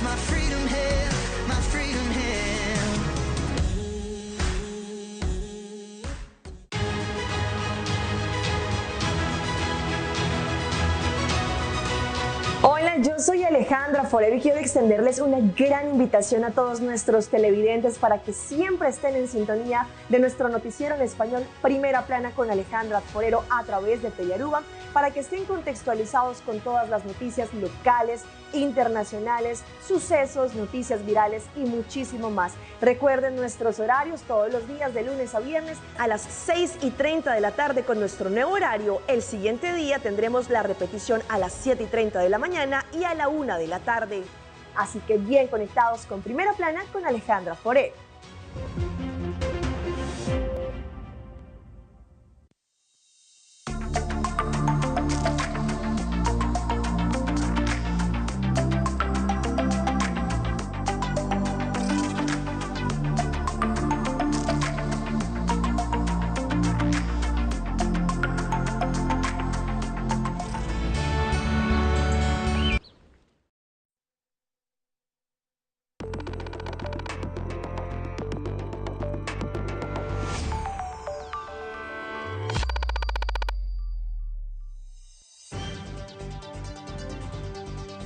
my freedom held, my freedom held. Hola, yo soy Alejandra Forero y quiero extenderles una gran invitación a todos nuestros televidentes para que siempre estén en sintonía de nuestro noticiero en español Primera Plana con Alejandra Forero a través de Telearuba, para que estén contextualizados con todas las noticias locales, internacionales, sucesos, noticias virales y muchísimo más. Recuerden nuestros horarios todos los días de lunes a viernes a las 6:30 de la tarde con nuestro nuevo horario. El siguiente día tendremos la repetición a las 7:30 de la mañana y a la 1 de la tarde. Así que bien conectados con Primera Plana con Alejandra Forero.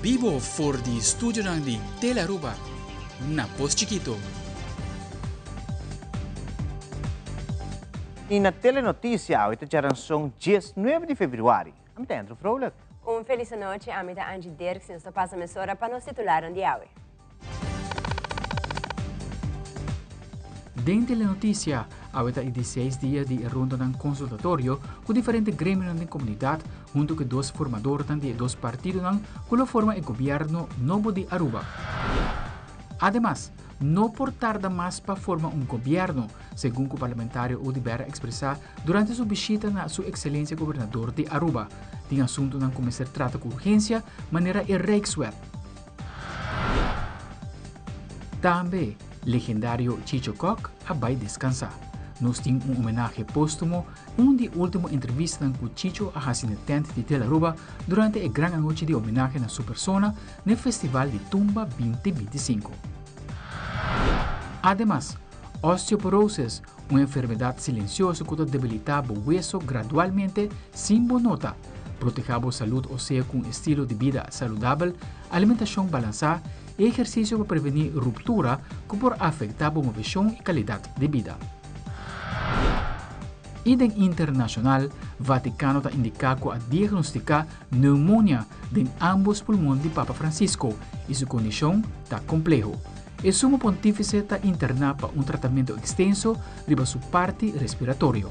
Vivo for the studio di Telearuba, na Post Chiquito. E na telenotícia, hoje são 19 de fevereiro. I'm Andrew Vrolijk. Feliz noite, amita Angie Dirksen, esta passa a emissora para nos titular de hoje. Dentro da notícia, há 16 dias de ronda de consultório com diferentes grêmios da comunidade, junto com dois formadores de dois partidos que formam o governo novo de Aruba. Además, não por tarda mais para formar governo, segundo o parlamentário Odibera expressar durante sua visita na sua excelência governador de Aruba. Tem assunto que começar a tratar com urgência, maneira irregular. Também, legendário Chicho Koch vai descansar. Nós temos homenagem póstumo, de última entrevista com Chicho a assinante de Telearuba durante a grande noite de homenagem a sua persona no Festival de Tumba 2025. Además, osteoporose, uma enfermidade silenciosa que debilita o hueso gradualmente sem boa nota. Proteger a saúde óssea com estilo de vida saudável, alimentação balanceada e exercício para prevenir ruptura que pode afetar a motivação e qualidade de vida. Idem internacional, Vaticano está indicado a diagnosticar pneumonia em ambos pulmões de Papa Francisco e sua condição está complexa. O sumo pontífice está internado para tratamento extenso de sua parte respiratória.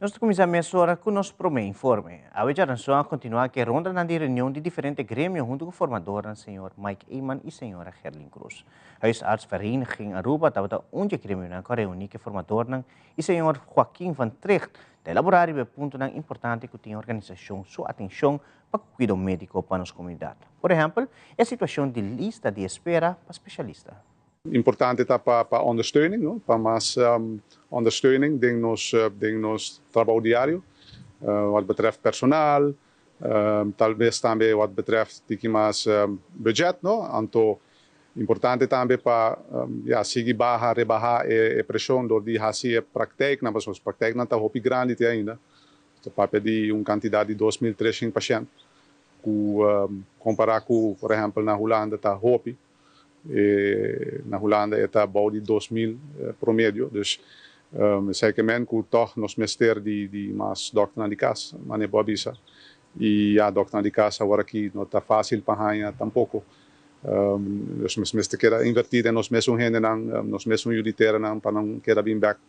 Nós começamos agora com o nosso primeiro informe. A veja continua que ronda na reunião de diferentes grêmios junto com o formador, o senhor Mike Eyman e a senhora Gerlin Cruz. A Huisartsvereniging Aruba estava onde grêmio na reunião que o formador e o senhor Joaquim Van Trecht de elaborar o ponto importante que tem a organização sua atenção para o cuidado médico para a nossa comunidade. Por exemplo, a situação de lista de espera para especialistas. Importante está para ondersteuning, no? Para mais ondersteuning em nos trabalho diário, wat betreft personal, talvez também wat betreft mais budget, no? Então, importante também para seguir rebaixar a pressão do de fazer praktijk, na pessoa praktijk não está hopi grande ainda, para pedir quantidade de 2.300 pacientes, comparar com, por exemplo, na Holanda está hopi. Na Holanda está bouw de 2.000 promédio, dus zeker que toch nos mester de mais dokter na de casa, mas não pode isso. E a dokter na de casa agora aqui não está fácil para ganhar tampouco. Dus nós quer invertir em nós mesmos gente nós mesmos militares para não querer vir back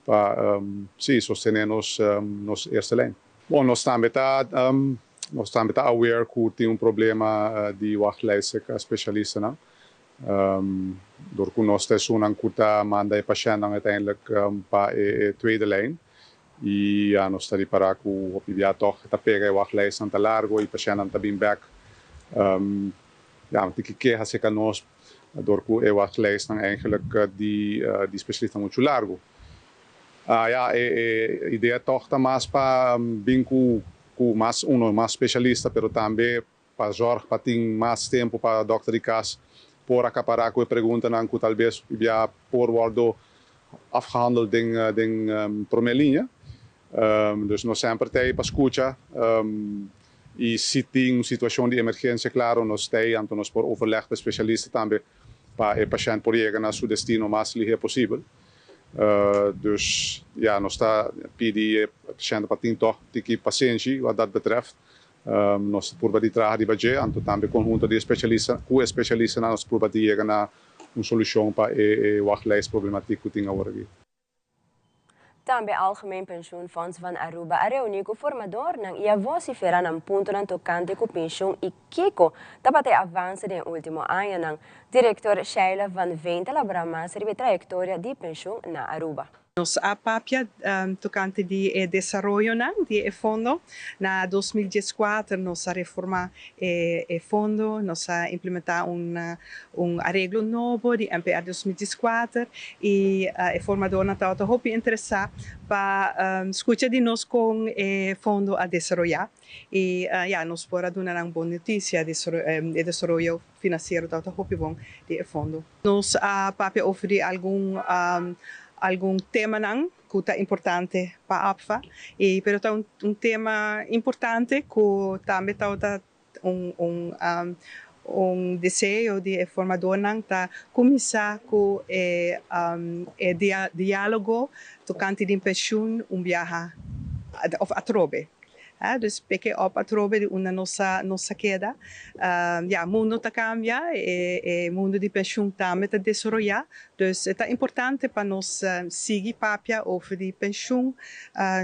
para sostener nos eerste lijn. Bom, nós também está aware que tem problema de wachtlijsten com especialisten, não? Door nós temos que mandar o paciente uiteindelijk para a tweede lijn. E nós estamos para que o PBA toch está pega o wachtlijst aan te largo e o paciente está bem back. Tem que fazer que nós, door que o wachtlijst eigenlijk die specialisten muito largo. ideia torta mais para vir com mais especialista, pero também para Jorge, para ter mais tempo para Dr. de casa, por acaparar com a pergunta que talvez já por worden afgehandeld in primeira linha. Dus nós sempre temos para escutar. E se tem situação de emergência, claro, nós temos, então nós por overleg com especialistas também para o paciente por chegar a seu destino o mais ligeiro possível. Dus ja, nós está pedindo o paciente para ter toch de paciência, wat dat betreft. Nós por de trabalhar de budget, então também conjunto de especialistas, com especialistas nós por de chegar a uma solução para o wachtlijst problematiek que tem agora aqui. Também Algemeen Pensioenfonds van Aruba a reuniu com o formador e a vocifera ng punto ng tocante com pensão e Kiko dapat avança no último ano ng diretor Sheila Van Vente elabora mais sobre a trajetória de pensão na Aruba. Nos apapia tocante de desarrollo de fondo na 2014 nos reforma fondo nos implementar arreglo novo de MPR 2014 e o formador na tauta hopi interessar para escutar de nós com fondo a desarrollar e nos pode dar uma boa notícia de desarrollo financeiro tauta hopi bom de fondo. Nos apapia oferir algum tema que é importante para a APFA, pero é tema importante que também está desejo de formador para começar com diálogo tocante de pensão viaje a trobe. Dus porque op atrobe de uma nossa queda, mundo está cambia, mundo de pensão também está desenvolver, dus é importante para nós seguir papia over de pensão,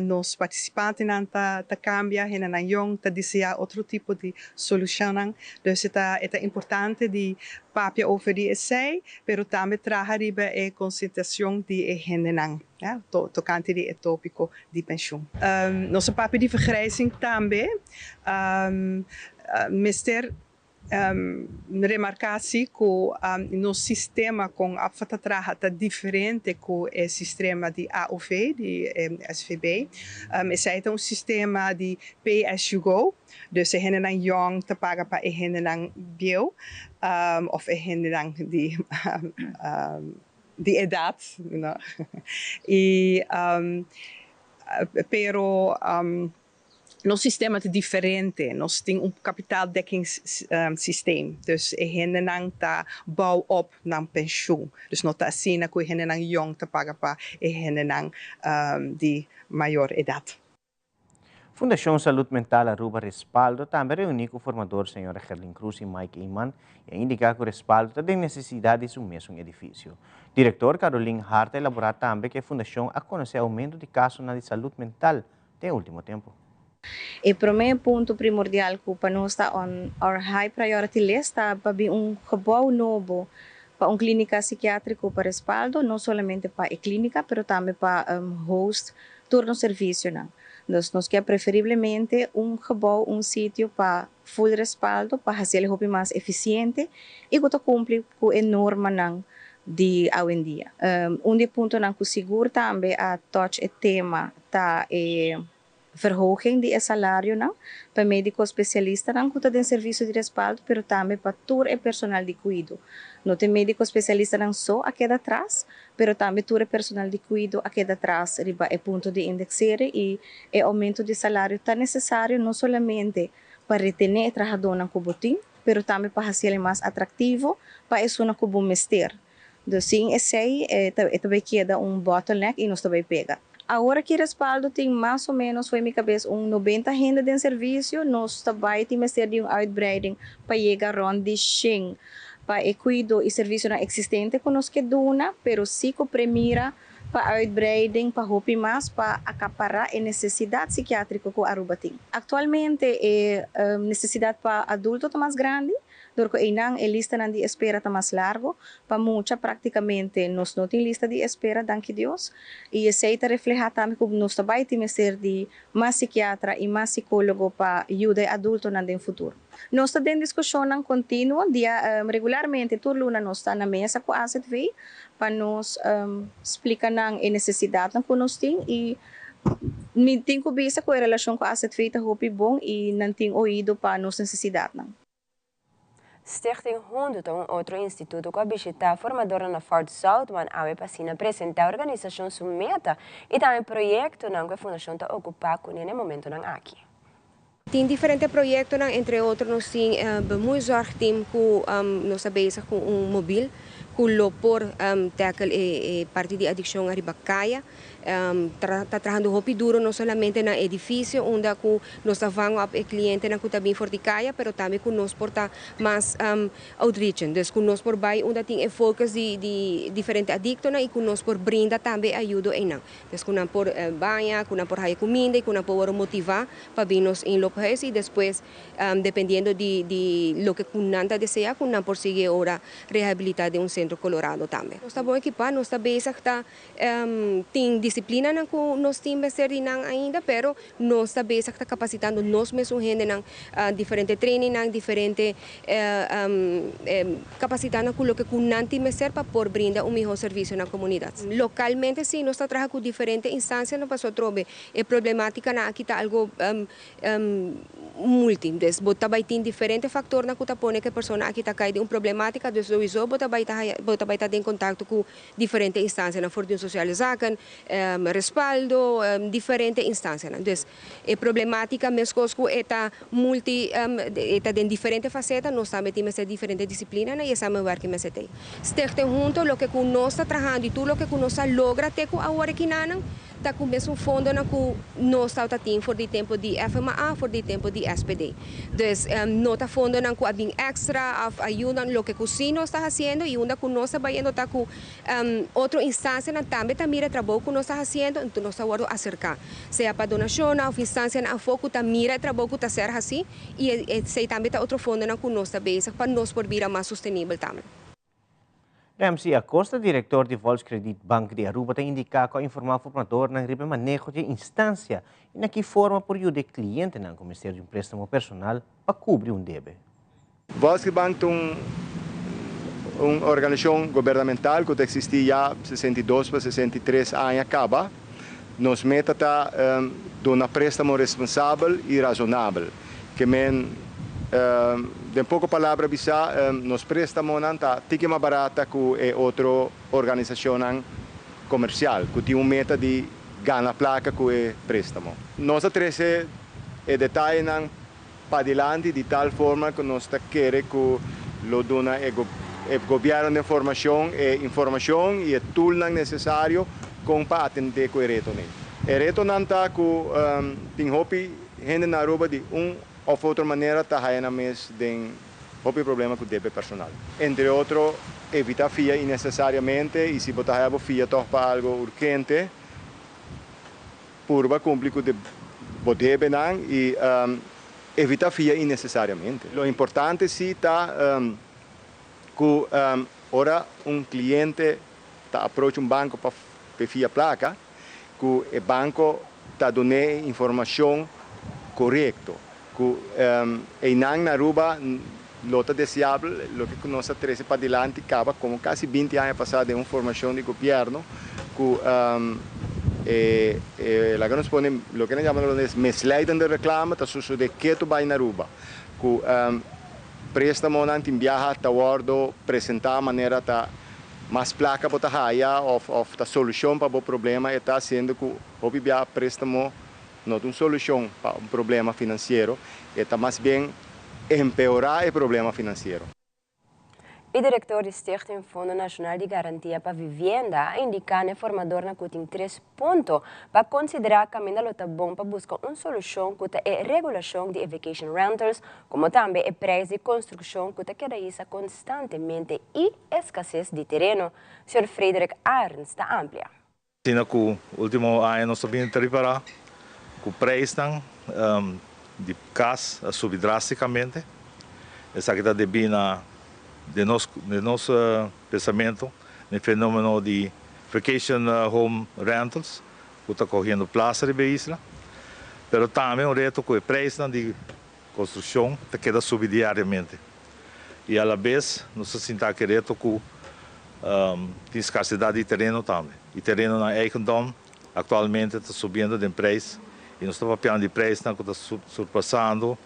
nós participantes não tá cambia, e não jong tá desejar outro tipo de solução, dus é importante de papia over de essay, pero também traga riba concentração de genenang. Tocante de tópico de pensão. Nossa papel de vergrijzing também, mister remarcatie que no sistema com a fatatraha está diferente com o sistema de AOV, de SVB. É um sistema de pay as you go, dus se hen dan jong te paga para hen dan bio, of hen dan de edad, no? Pero no sistema é diferente, nós temos kapitaaldekkingssysteem, dus hen nang ta bouw op ng pensioen, dus não tá assim na que hen nang jong te paga para hen nang de maior idade. Fundação Saúde Mental Aruba respaldo também reuniu com o formador Sra. Gerlin Cruz e Mike Eyman e indicar que o respaldo tem necessidade de um mesmo edifício. Diretor Caroline Hart elaborar também que a Fundação a conhecer aumento de casos na saúde mental no último tempo. O primeiro ponto primordial que para nós está on our high priority list para gebouw novo para clínica psiquiátrica para respaldo, não somente para a clínica, mas também para host turno serviço. Nós queremos preferivelmente gebouw, sítio para full respaldo, para fazer o mais eficiente e que cumpre com a norma de hoje em dia. Dos pontos que seguro também a touch o tema tá verhoging de salário para médico especialista que tem serviço de respaldo, mas também para todo o personal de cuidado. Não tem médico especialista só a queda atrás, mas também todo o personal de cuidado a queda atrás, riba é ponto de indexar e o aumento de salário está necessário não somente para reter o trabalhador na cubotim, mas também para fazer mais atrativo para isso na cubo mester. Então, sim, esse também queda bottleneck e nós também pega. Agora que respaldo tem mais ou menos, foi minha cabeça, 90 renda de serviço, nós também temos de uitbreiding para chegar onde ching, para o cuidado e serviço existente que nós quedamos, pero sim que primeira para uitbreiding, para hopi mais, para acaparar a necessidade psiquiátrica que Aruba tem. Atualmente, a necessidade para adulto é mais grande, Dorco inang e lista nan de espera tá mais largo, para mucha praticamente nos não tem lista de espera, danke Deus, e aceita reflejar também que nos vai ter ser de mais psiquiatra e mais psicólogo para ajudar adulto nan den futuro. Nós estamos em discussão contínua, regularmente, toda luna nós está na mesa com a ACTV para nos explicar a necessidade que nós temos e tem que ver com a relação com a ACTV está bom e não tem ouído para nossa necessidade. Stichting Honduto, outro instituto que visita formadora na Fort South, mas a pasina apresenta a organização sumeta e também projeto que a fundação está ocupando com nesse momento aqui. Tem diferentes projetos, entre outros, nós temos muito zorg team que nós bezig com mobil, que lopor tackle e parte de adicção a ribacaia. Está trabalhando muito duro, não somente no edifício, onde nós vamos a cliente na também forticaia, mas também com nós porta mais outreach. Então, com nós por vai onde tem focos de diferentes adictos e com nós por brinda também ajuda em não. Então, com nós por banha, com nós por high comida e com nós por motivar para vir nos em lopes e depois, dependendo de lo que com nós deseja, com nós por seguir ora reabilitar de centro colorado também. Nós estamos equipados, nós estamos bem tem disciplina na que nós temos ser ainda, pero nós estamos capacitando nós mesmos gente na diferente training, diferente capacitando com o que nós temos ser para por brindar melhor serviço na comunidade. Localmente sim, nós trabalhamos com diferentes instâncias, não passou trobe. A problemática na aqui está algo múltiplo, bota vai ter diferentes fatores na que pone que a pessoa aqui está caindo uma problemática, depois bota vai estar em contato com diferentes instâncias, na fortuna social zaken, respaldo, diferentes instâncias. Então, a problemática mesmo que está em diferentes facetas, nós também temos diferentes disciplinas e estamos working mais até. Stichting junto, o que nós está trabalhando e tudo o que nós logra ter com a hora que está com o mesmo fundo na que nós está tendo por o tempo de FMA, por o tempo de SPD. Então, nós está fundo na que tem extra ajuda no que sim nós está fazendo e onde nós está vendo está com outra instância também está mira trabalho que nós está fazendo, então nós está acercar. Seja para donação, ou instância na foco está mira trabalho que está sendo assim e se também está outro fundo na que nós está bezig para nós por vir mais sustentável também. Ramsey Acosta, diretor de Volkskrediet Bank de Aruba, tem indicado que informar formador na riba manejo de instância e na que forma por ajudar o cliente na começar de um préstamo personal para cobrir débito. Volkskrediet Bank é uma organização governamental que existe já 62 para 63 anos acaba. Nos meta está dar préstamo responsável e razonável. Que de pouca palavra bisa nos préstamos não tá tique mais barata que outra organização comercial que tem meta de ganhar placa com o préstamo. Nós treze detalhes para adiante de tal forma que nós queremos que lo dona o governo de informação e o tool necessário para atender com o reto. O reto não está que tem hopi gente na Aruba de ou de outra maneira está na mesa de um problema com o débito personal. Entre outros, evitar FIA innecessariamente e se botar a FIA para algo urgente, purba cumprir com o débito e evitar FIA innecessariamente. O importante sim está que ora cliente está aproxa banco para FIA placa, que o banco está dando informação correta. E na Aruba, lota desejável, o que nós trazemos para adiante, acaba como quase 20 anos passados de uma formação de governo, que lá que nos põe, o que nós chamamos de misleidende reclame, está sucedendo que tu vai na Aruba, que préstamo não tem viaja, está guardo, apresentar a maneira tá mais placa para a ou a solução para o problema, está sendo que o préstamo não tem solução para um problema financeiro, está mais bem empeorar o problema financeiro. O diretor do Stichting Fundo Nacional de Garantia para Vivienda indica que o formador tem 3 pontos para considerar que caminho está bom para buscar uma solução que é a regulação de vacation rentals, como também o preço de construção que queda constantemente e escassez de terreno. O Sr. Frederick Arns está amplia. Sino que o último ano nós estamos preparar o preço de casa subir drasticamente Essa que está devina de nosso pensamento no fenômeno de vacation home rentals, que está correndo plaza de isla, mas também um reto com o preço de construção que queda subir diariamente. E, à vez, nós sentimos que reto com tem escassidade de terreno também. E terreno na eigendom atualmente está subindo de preço e nós estamos pagando de preço que está surpassando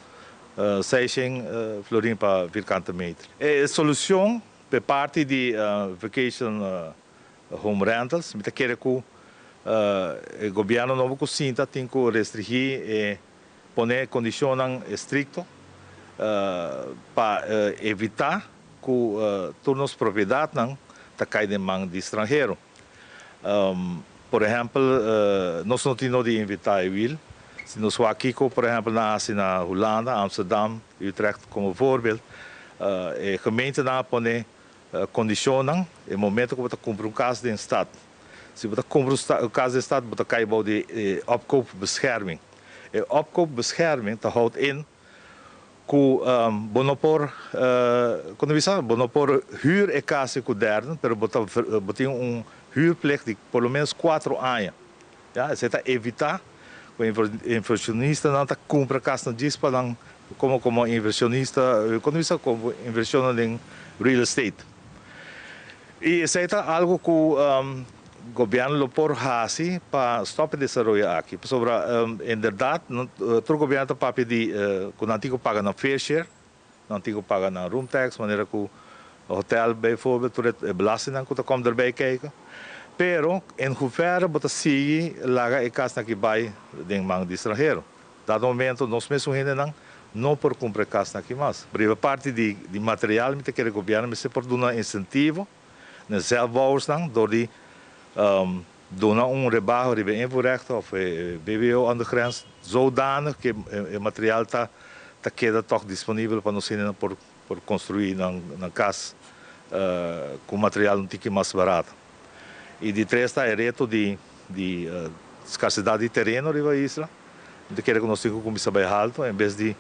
600 florins para virgante metro. A solução por parte de vacation home rentals, me quer que o governo novo que sinta tem que restringir e poner condições estritas para evitar que turnos propriedade não cai de mão de estrangeiro. Por exemplo, nós não temos de invitar a Wil. Se nós aqui, por exemplo, na Holanda, Amsterdam, Utrecht como voorbeeld, a gemeente não põe condições no momento que você compra caso de estado. Se você compra caso de estado, você cai de opkoopbescherming. E opkoopbescherming houdt in que bonopor huur é casa com derden, mas botem huurplicht de pelo menos 4 anos. Ja, isso é evitar que o inversionista não compra casa de dispa como inversionista, como inversão em real estate. E isso é algo que o governo por faz para stopar o desenvolvimento aqui. Sobre em verdade, o governo está pedir que não tenha que pagar na fair share, não tenha que pagar na room tax, maneira que o hotel, bijvoorbeeld, a belasting que komt erbij kijken. Pero, em hoeverre você sigue lá e casa que vai de mão de estrangeiro. Dado momento, nós mesmos ainda não por comprar casa aqui mais. Por parte de material, me quer o governo me se por dar um incentivo, na zelfbouwers door die doen rebajo de invoerrechten of BBO aan de grens, zodanig que o material está queda toch disponível para nós por construir na casa com material um pouco mais barato. E de três está o reto de escassidade de terreno na isla, de que nós temos que começar bem alto, em vez de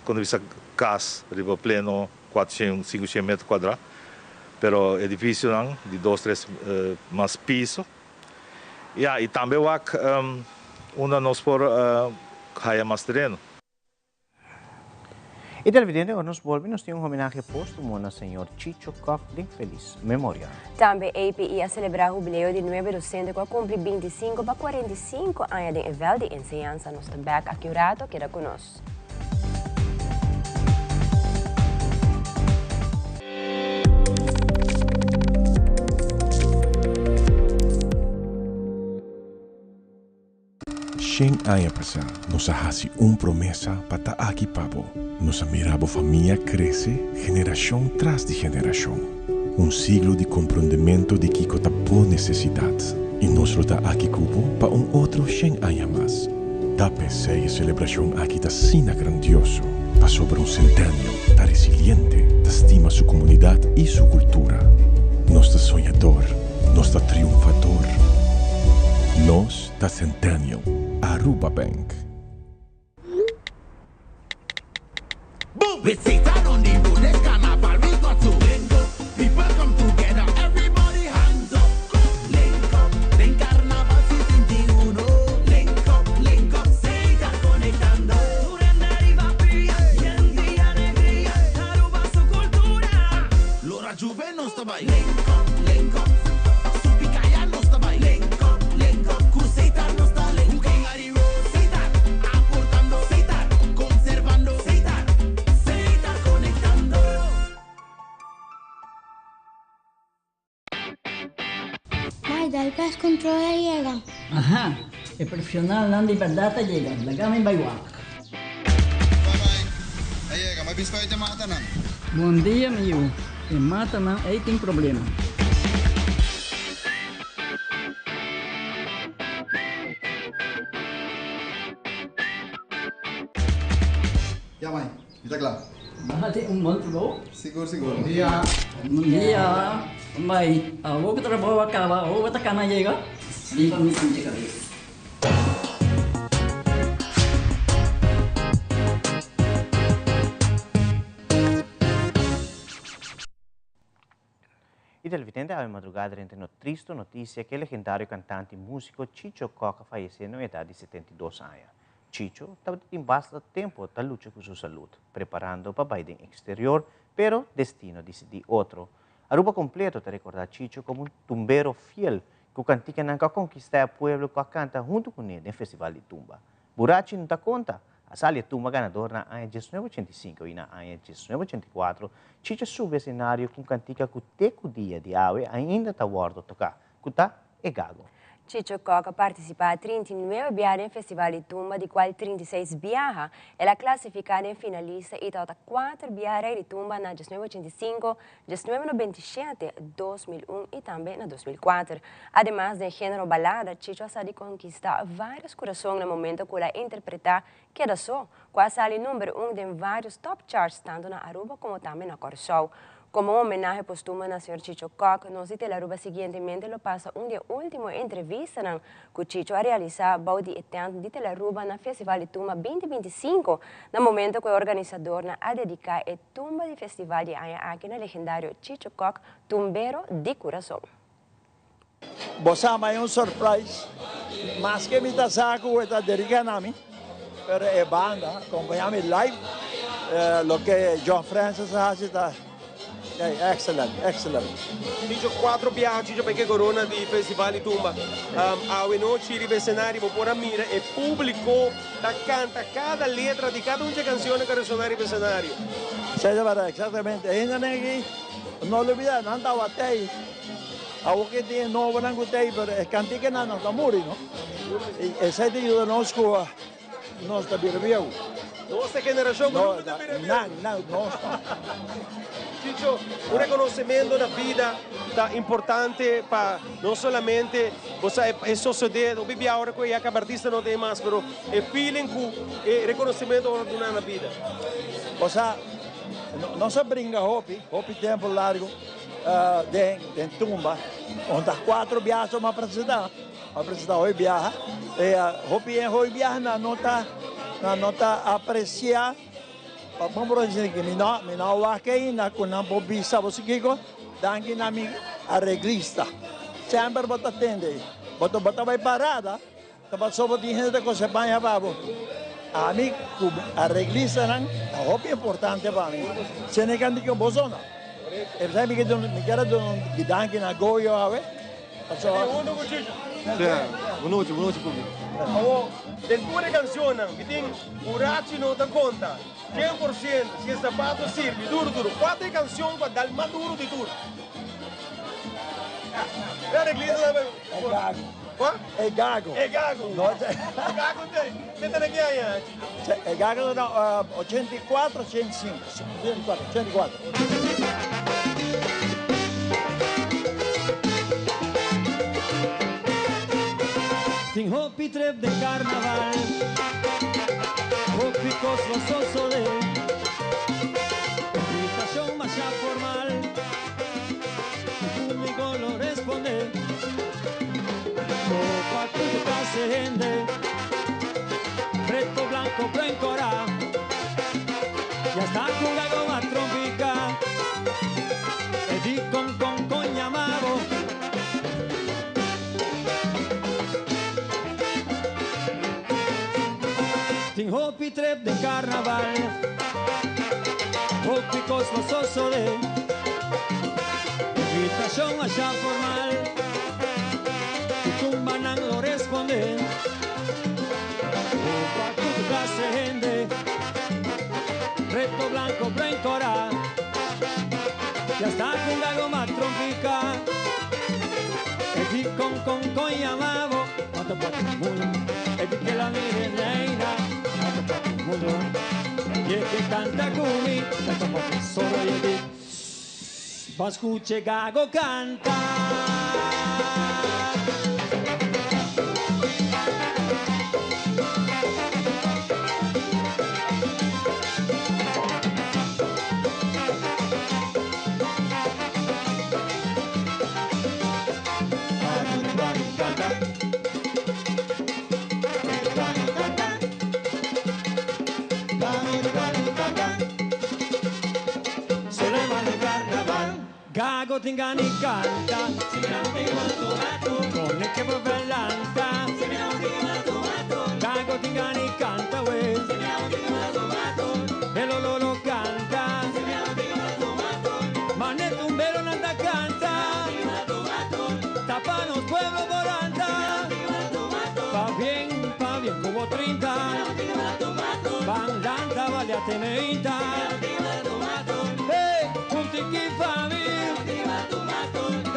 quando você casa riba pleno 400, 500 metros quadrados, pero é difícil não, de 2, 3 mais piso. E também nós por ganhar mais terreno. E televidente, nos volvemos tem homenagem póstumo ao senhor Chicho Koch de feliz memória. Também a API a celebrar o jubileu de 9 docentes que cumpre 25 para 45 anos de nível de ensinança. Nós estamos aqui o rato, queda conosco. Shen años pasar, nos hace promesa para aqui pabo. Nos miraba familia crece generación tras de generación. Siglo de compreendimento de que por necesidad. Y nos lo da aquí cubo para otro 100 años más. Da PC y celebración aquí da sina grandioso. Pa sobre centenio, da resiliente, da estima su comunidad y su cultura. Nos da soñador, nos da triunfador. Nos da centenio. Aruba Bank. We sit down on the road, let's carnival, we got to link up. People come together, everybody hands up. Link up, en carnaval si 21. Link up, se está conectando. Durante arriba fría, y en día alegría, Aruba su cultura. Lora Juve no está by. Link up, su picaya no está by. Link up, Cruzeita no está link up. El gas control llega. Ajá, el profesional não de verdade llega. Lagame em Baiwak. Llega, mas bispo te mata não. Bom dia, meu. E mata não, aí tem problema. Ya, mãe, está claro. Mahati bom trabalho. Seguro. Bom dia. Bom dia. Mai, vou que trabalho acaba, vou que tá na chega. Limpa me sente cabeça. televidente a madrugada entre una triste noticia que el legendario cantante y músico Chicho Coca falleció en la edad de 72 años. Chicho estaba en bastante tiempo de lucha con su salud, preparando para Biden exterior, pero destino decidió otro. Aruba completo te recordar a Chicho como un tumbero fiel que cantica que conquistar el pueblo que canta junto con él en el Festival de Tumba. Burachi no te cuenta. A salir tumba ganador na año 1985 y na año 1984, Chicho sube escenario con cantica que teco dia de ave ainda está guardo tocar, que está e gago. Chicho Coca participa a 39 viajes en Festival de Tumba, de cual 36 viaja. Ela clasificada en finalista y toca 4 viajes de Tumba en 1985, 1997, 2001 y también en 2004. Además de género balada, Chicho ha salido conquistar varios corazones en el momento que la interpreta Queda Só, cual sale número 1 en varios top charts, tanto en Aruba como también en Corsou. Como homenaje póstumo al señor Chicho Coca, nos dice la Aruba siguientemente lo pasa un día último entrevista que Chicho ha realizado baudi etento de la Aruba en el Festival de Tumba 2025, en el momento que el organizador ha dedicado el Tumba de Festival de año aquí en el legendario Chicho Coca, tumbero de corazón. Bosama es un surprise, más que mi tasaco está dedicado a mí, pero es banda, acompañame live, lo que John Francis hace está. Excellent, excellent. Chicho 4 viajes, Chicho perché corona di Festival di Tumba. A noite il cenário por a mira e público da canta cada letra de cada una canción que resonar el escenario. Sí, es verdad, exactamente. Ainda aqui, não olvida, não estava até aí. A que tem novo não gostei, pero é cantica não está morrendo. E sai de nós com nós da Birbiau. Nossa geração não, Chicho, un reconocimiento de la vida tan importante para no solamente el sociedad, no vive ahora que ya que artista no tiene más, pero el feeling que el reconocimiento de la vida. O sea, no se brinca hopi tempo largo de tumba, onde 4 viajes para apresentar hoy viaja, hopi viaja na nota apreciar. Vamos dizer que mina wakai na kuna bobisa bosikigo dangi nami arreglista. Sempre bota atende. Bota vai parada. Tava só bota gente que se banha babo. A mim arreglista não, é muito importante para mim. Se não canto que bozona. E sabe que me quero que dangi na goio ave. Boa noite público. Del tua canzone che tem Burachi non ti conta 100% se il sapato sirve duro 4 canzoni per dal maduro di tutto. É gago. É gago. É gago tem. Tenta aqui aí. É gago não 84, 105. 104. Tin hopi trep de carnaval, hopi cosmoso de invitación más ya formal, el público lo responde, copa que case gente, preto blanco blancorá, ya está con algo más trompica,edi con llamado. Tin hopi trep de carnaval, hopi cosmoso de invitación allá formal, Tumba no lo responde, opa tu clase gente, reto blanco blancorá, ya está con algo más trompica, y con llamado, e di che la mire neina e che canta cumi solo io di ma scucce gago canta Gago tingani canta, con el que bellanta, cago tingani canta, we, el ololo canta, maneto un velo nanda canta, tapa los pueblos volanta, va bien como 30, van lanta, vale a teneita, hey, un tiki fabi,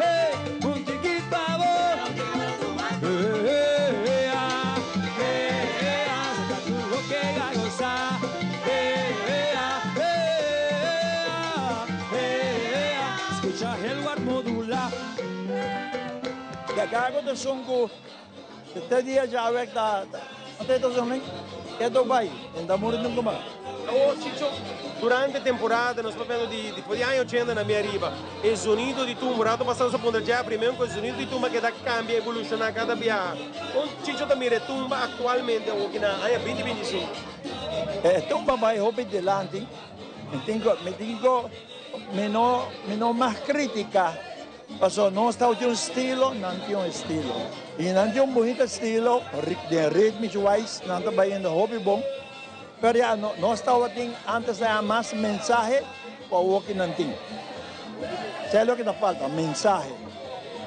hey, un tiki pavo, saca tu lo que gagosa, escucha el guard modula. Ya cago de songo, este día ya ve que até to zoning, é do Bahia, ainda mora no Goma. Oh, Ciccio, durante a temporada, nós estamos vendo de anni 80 na minha riba, o sonido de tumba, nós passamos a ponder já primeiro com o sonido de tumba que dá cambia, evoluciona cada dia. O Ciccio também é tumba atualmente, o que na anni 2025. Tumba vai roubar delante, me digo, menos mais crítica. Paso não está de estilo, não tem estilo. E não tem bonito estilo, de ritmo wise, não está bem no hobby bom. Pero já não está antes de mais mensagem para o que não tem. Isso é o que está falta, mensagem.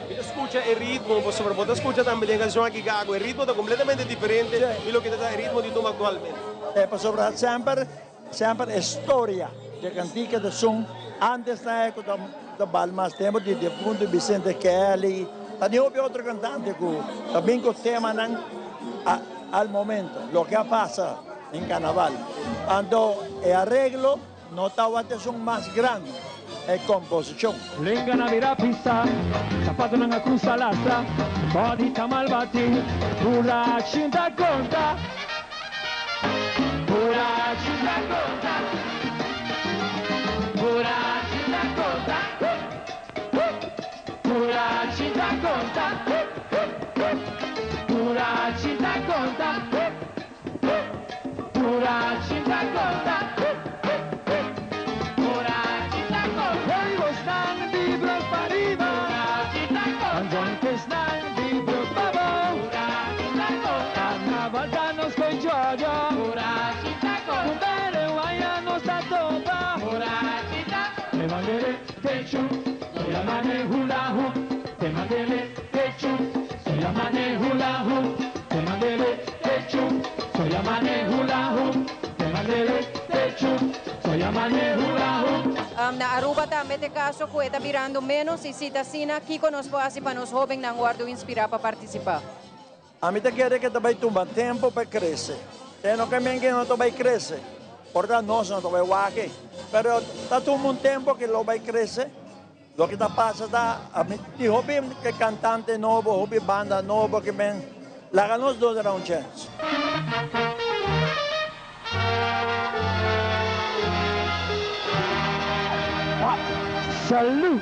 Escucha el ritmo, por sobre todo escucha también la canción aquí Gago, el ritmo está completamente diferente de lo que está el ritmo de tumba actualmente. Por sobre sempre história de cantica de som, antes da época da Balmas, tempo de defunto Vicente Kelly, também houve outro cantante que também com o tema al momento, lo que passa em carnaval. Então, o arreglo não estava de som mais grande, é composição. Lenga na vira pista, sapato nanga cruza lastra, body tamalbati, pura cinta conta, pura cinta conta, pura cinta conta, pura cinta conta, pura cinta conta, pura cinta conta. Na Aruba também tem caso que está virando menos e se está assim, Kiko nos pode para os jovens não guardo inspirar para participar. A mim te quer que também toma tempo para crescer. Tem no caminho que não vai crescer. Portanto, nós não vai aqui. Mas está tomando um tempo que não vai crescer. O que está passando, a mim de hobby que cantante novo, hobby banda novo que vem, lá nós damos uma chance. Salud!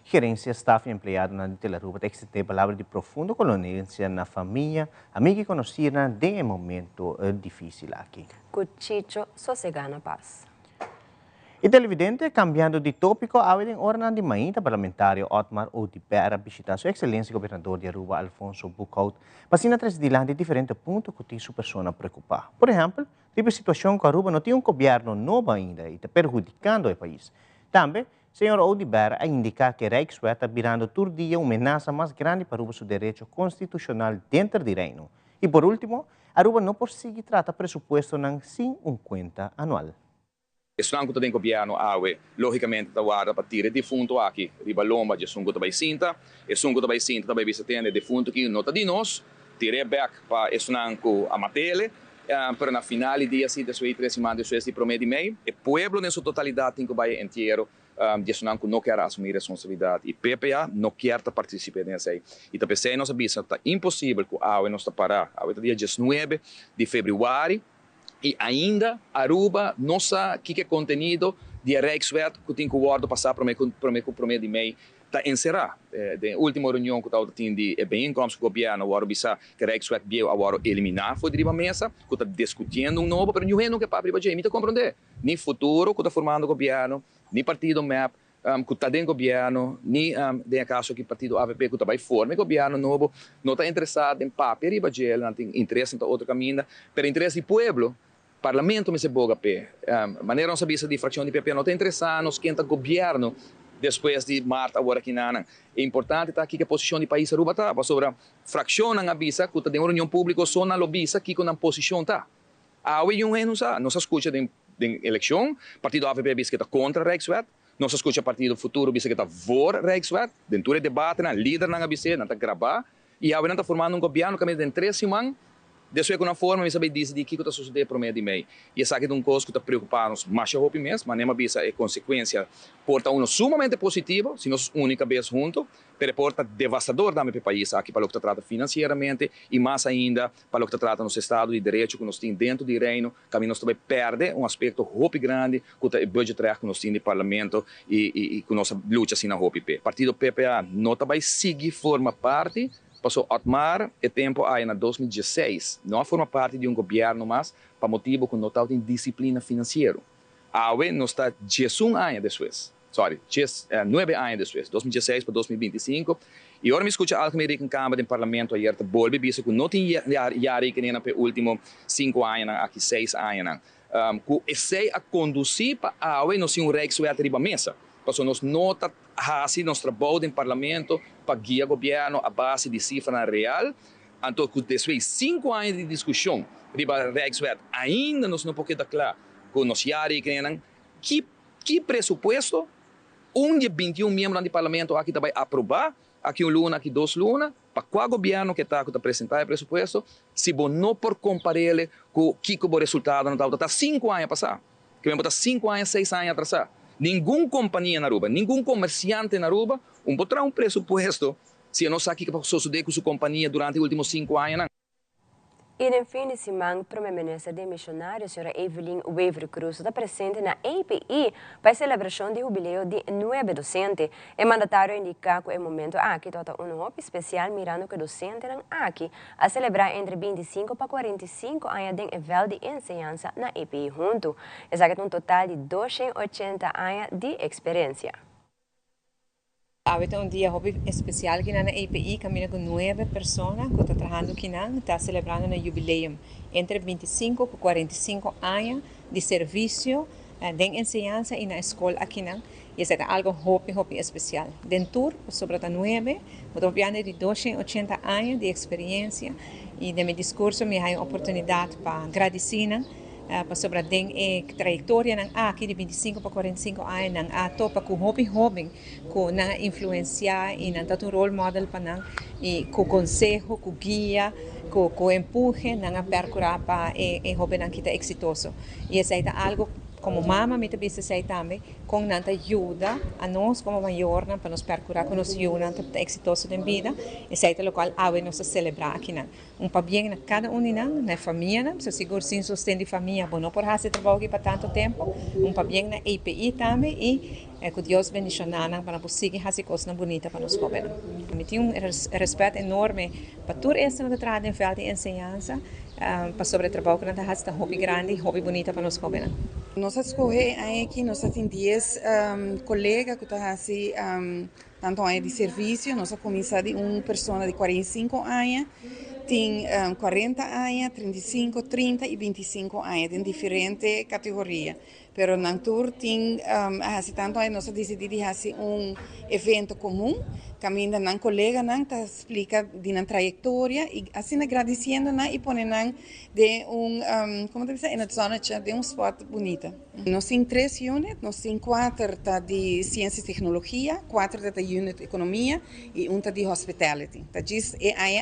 Gerência, staff e empregado na Telaruba tem que ter palavra de profunda colonência na família, amiga e conhecida de momento difícil aqui. Cuchicho sossegar na paz. E televidente, cambiando de tópico, a hora de manhã, o parlamentário Otmar Odibera visita sua excelência governador de Aruba, Alfonso Bucaut, para trás de diferentes pontos que tem sua pessoa preocupada. Por exemplo, tipo a situação que Aruba não tem governo novo ainda e está prejudicando o país. Também, o senhor Odibera indica que a Rijkswet está virando todo dia uma ameaça mais grande para o seu direito constitucional dentro do reino. E por último, Aruba não consegue tratar presupuesto sem conta anual. Isso não tem governo awe, logicamente da guarda para tirar defunto aqui, riba lomba de sungo também sinta, e sungo também sinta também bisa tende defunto que nota de nós, tirar back para isso não com a matele, para na final dia se das 3 semanas isso promete mei, e pueblo nessa totalidade tem que vai inteiro, isso não não quer assumir responsabilidade e PPA não quer participar nessa aí. E também sei nossa bisa tá impossível que awe não está parar, awe dia 19 de fevereiro. E ainda Aruba não sabe o que é conteúdo de Rijkswet que tem que o passar para o meu de mei tá encerrar. De última reunião que estava tendo de bijeenkomst com o governo, agora bisa que a Rijkswet bieu agora eliminar foi de uma mesa, que está discutindo novo, mas não é nunca para privar gente, compreender. Nem futuro que está formando o governo, nem partido MEP, que está dentro do governo, nem de caso que o partido AVP que está vai formar o governo novo, não está interessado em papel riba gel, não tem interesse em outro caminho, mas interesse do povo. Parlamento me se boga pé. Maneira não sabia de fração de PP não está interessado nos quem está governo depois de Marta agora aqui na. É importante tá aqui que a posição do país Aruba tá, sobre a fração na avisa que está de reunião pública só na lobista que com a posição tá. A união não sa, não se escuta de eleição, partido AVP diz que está contra a Rijkswet, não se escuta partido futuro diz que está for a Rijkswet, dentro do debate na líder na avisa, não está gravar e a não está formando governo que tem 3 semanas. Dessa é uma forma, eu sabia dizer que está sucedendo por meio de meio. E essa aqui é uma coisa que está preocupando-nos mais a roupa mesmo, mas nem bisa é consequência, porta sumamente positivo, se não única vez junto, mas porta devastador também para o país, aqui para o que trata financeiramente e mais ainda para o que trata nos Estados de Direito que nós temos dentro do reino, que nós também perde aspecto roupa grande, com o budget que nós temos no parlamento e com nossa luta assim na roupa. Partido PPA não também seguir forma parte. Passou Otmar e tempo aí na 2016. Não forma parte de governo mais, para motivo que não tem disciplina financeira. Awe não está 10 anos depois. 9 anos depois, 2016 para 2025. E agora me escuta algo que me diz em Câmara do Parlamento ayer, te bolbe, visto que não tem jari que nem para os últimos 5 anos, aqui 6 anos. Que esse a conduzir para Awe não ser Rijkswet riba mesa. Porque nós nota assim nosso trabalho no parlamento para guiar o governo a base de cifra real. Então, depois de 5 anos de discussão, riba Rijkswet, ainda não pode dar claro que nós já que pressuposto, onde 21 membros do parlamento aqui vai aprovar, aqui luna, aqui 2 lunas, para qual governo que está apresentando o pressuposto, se não por comparar com o resultado não está 5 anos a passar, que vem botar 5 anos, 6 anos atrasar. Nenhuma companhia na Aruba, nenhum comerciante na Aruba, botar presupuesto se não sabe o que passou com sua companhia durante os últimos 5 anos. E no fim de semana, o primeiro-ministro de missionário, a senhora Evelyn Weaver Cruz, está presente na API para a celebração do jubileu de 9 docentes. O mandatário indica que é momento aqui está um hop especial mirando que docentes aqui a celebrar entre 25 para 45 anos de nível de ensinança na API junto. Isso é um total de 280 anos de experiência. Ahorita un día especial que na API camina con 9 personas que están trabajando aquí, está celebrando el jubileo entre 25 y 45 años de servicio de enseñanza en la escuela aquí. Y es algo muy especial. Dentro, sobre los 9, estoy hablando de 280 años de experiencia y de mi discurso me hay oportunidad para agradecer sobre a trayectória aqui de 25 para 45 anos nang ato pa ku hobby ko na influenciar e nang tato role model pa nang e ko consejo, ko guia, ko empuje nang percurar pa hobby nang kita exitoso. E essa é algo como mama me também se também com nanta ajuda a nós como maior para nos percurar com nos ajuda para exitoso na vida e sei lo qual ave nos celebrar aqui para bem na cada na família se seguro sem sustento de família bom não por fazer trabalho aqui para tanto tempo para bem na API também e que Deus bendicionar para conseguir fazer coisas bonitas para nos jovens. Me tenho respeito enorme para tudo isso que trata em veld de ensinança para sobre o trabalho que nós fazemos hobby grande hobby bonita para nos jovens. Nós escolhemos aqui, nós temos 10 colegas que estão fazendo tanto anos de serviço, nós começamos de uma pessoa de 45 anos, tem 40 anos, 35, 30 e 25 anos, em diferentes categorias. Pero na tour tem tanto anos, nós decidimos fazer evento comum, caminha na colega tá explica de na trajetória e assim agradecendo e ponendo de como deve ser, na zona de spot bonita. Nós temos 3 units, nós temos 4 de ciência e tecnologia, 4 da unit economia e 1 de hospitality. Tá diz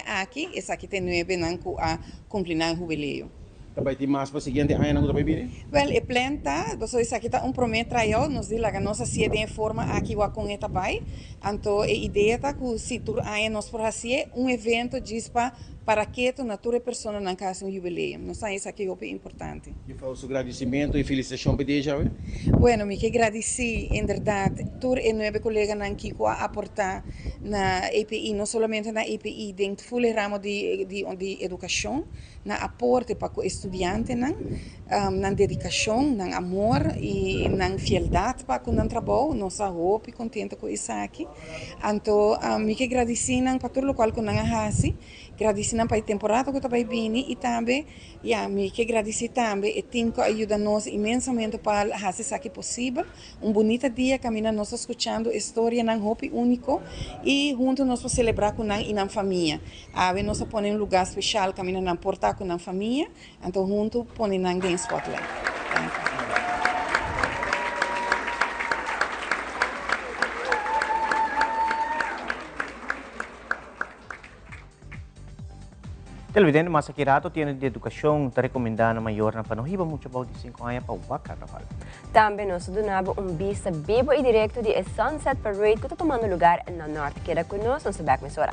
aqui, essa aqui tem 9 nanco a cumprir o jubileu. Também tem mais para o seguinte ano não vai vir? Well, e planta, você isso aqui tá prometo traio, nos diz que nossa cidade em forma aqui o com eta pai. Então a ideia tá que se tu aí nós por fazer evento diz para para que a natura pessoa não caça jubileu. Nós isso aqui é importante. E faz o agradecimento e felicitação para já, né? Bueno, me que agradeci, em verdade, todos os 9 colegas que aportar na EPI, não somente na EPI, dentro do full ramo de educação, na aporte para o estudante, na dedicação, na amor e na fialdade para o trabalho, nós estamos contentes com isso aqui. Então, me que agradeci para tudo o qual que nós fazemos, agradeci para a temporada que está vindo e também, me que agradeci também, e tenho que ajudar-nos imensamente para fazer isso aqui possível. Bonito dia, caminhar nós escutando história não hopi único e juntos nós vamos celebrar com nós e na família. Nós põe um lugar especial, caminhar na porta com a família, então juntos põe nós em spotlight. Televidente Masakirato tiene de educação está recomendando maior na panohiba muito bom de 5 anos para o carnaval. Também nós donamos vista vivo e direto de Sunset Parade que está tomando lugar na norte. Queda conosco, nós back mesora.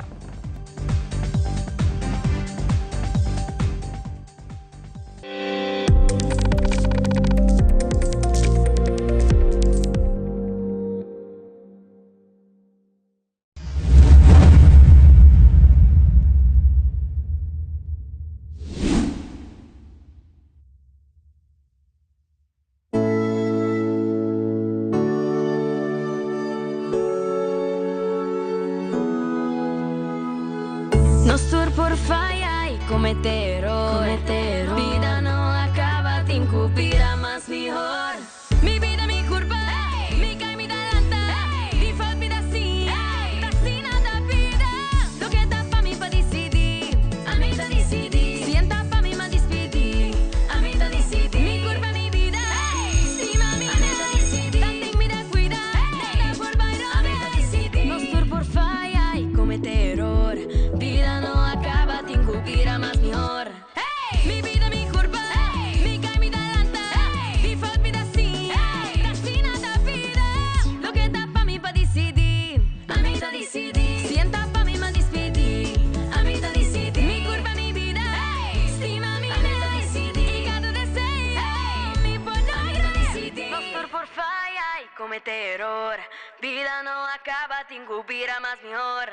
Por fallar y cometer error. Vida no acaba, te encubrirá más mejor. Mi vida, mi culpa, mi cae, mi talanta. Y fue vida así, así nada vida. Lo que está pa' mí pa' decidir, a mí te decidí. Sienta pa' mí ma' despedir, a mí te decidí. Mi culpa, mi vida, estima mi vida. A mí te decidí. Tanta mi da cuida, te por bailar, a mí te decidí. No estoy por fallar y cometer error. Vida no acaba, te encubrirá más mejor. Mi vida, mi culpa, mi cae, mi talanta. Y fue vida así, así nada vida. Lo que está pa' mí pa' decidir, a mí te decidí. Sienta pa' mí ma' despedir, a mí te decidí. Mi culpa, mi vida, estima mi vida. A mí te decidí. Y cada deseo, mi poder, a mí te decidí. No estoy por fallar y cometer error. Vida no acaba, te encubrirá más mejor.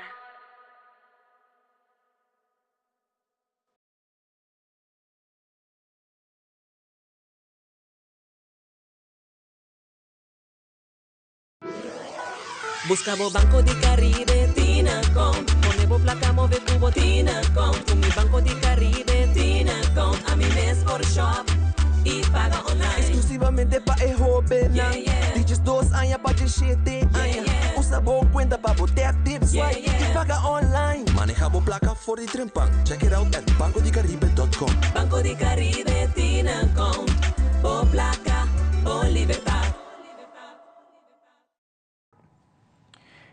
Buscamos Banco de Caribe, Tinacom. Ponemos placa, move cubo, Tinacom. Con mi Banco de Caribe, Tinacom. A mi mes por shop y paga online. Exclusivamente para el joven. Dices 2 años para 7 años. Usa boa cuenta para botar tips y paga online. Manejamos placa for the Trimpan. Check it out at bancodecaribe.com. Banco de Caribe, Tinacom. Por placa, por libertad.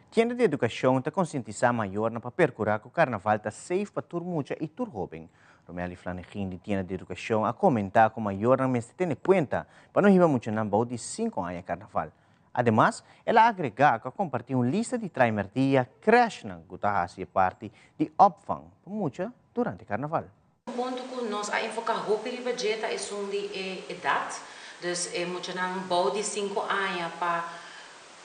Tienda de educação está conscientizar maior para percurar que o carnaval está safe para tur mucha e tur jovem. Romeli Flanegin de Tienda de Educação a comentar com maior na mesa tem conta para não ir muito nambau de 5 anos carnaval. Además, ela agrega que compartilha uma lista de traimerdia crash na gutahasi parte de opvang para mucha durante o carnaval. O ponto que nós a enfocar o budget é sobre idade, dus muito nambau de 5 anos para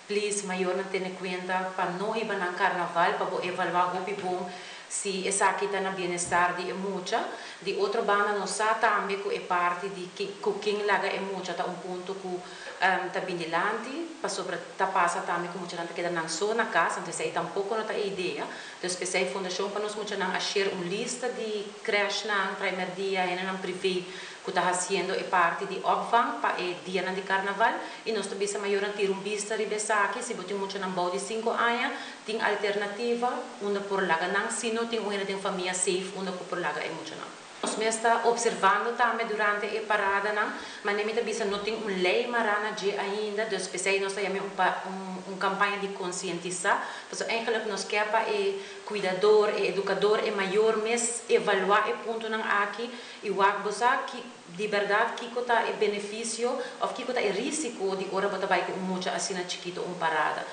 please maior não ter conta para não ir para o carnaval para evaluar o bom se essa aqui está na bem-estar de muita de outra banda nós também que é parte de que quem laga é muita tá ponto que tá bem dilante para sobre tá passa também que muita gente queda não só na casa então aí tampouco não tá ideia então especial fundação para nós muita não achar uma lista de creche na primeiro dia e não privê que está fazendo é parte de opvang para o dia de carnaval e nós também maior ter vista de aqui se botem muito não de 5 anos tem alternativa onde por lá não se não tem uma tem família safe onde por lá é muito não nós mesmo está observando também durante a parada não mas nem me bisa não tem lei marana de ainda dos especiais nós temos campanha de conscientizar porque eigenlijk nós quer para cuidador e educador e maior mes evaluar e ponto nang aqui e wak bosa que de verdade que kota é benefício ou que kota é risco de ora bota vai com muita assina chiquito parada.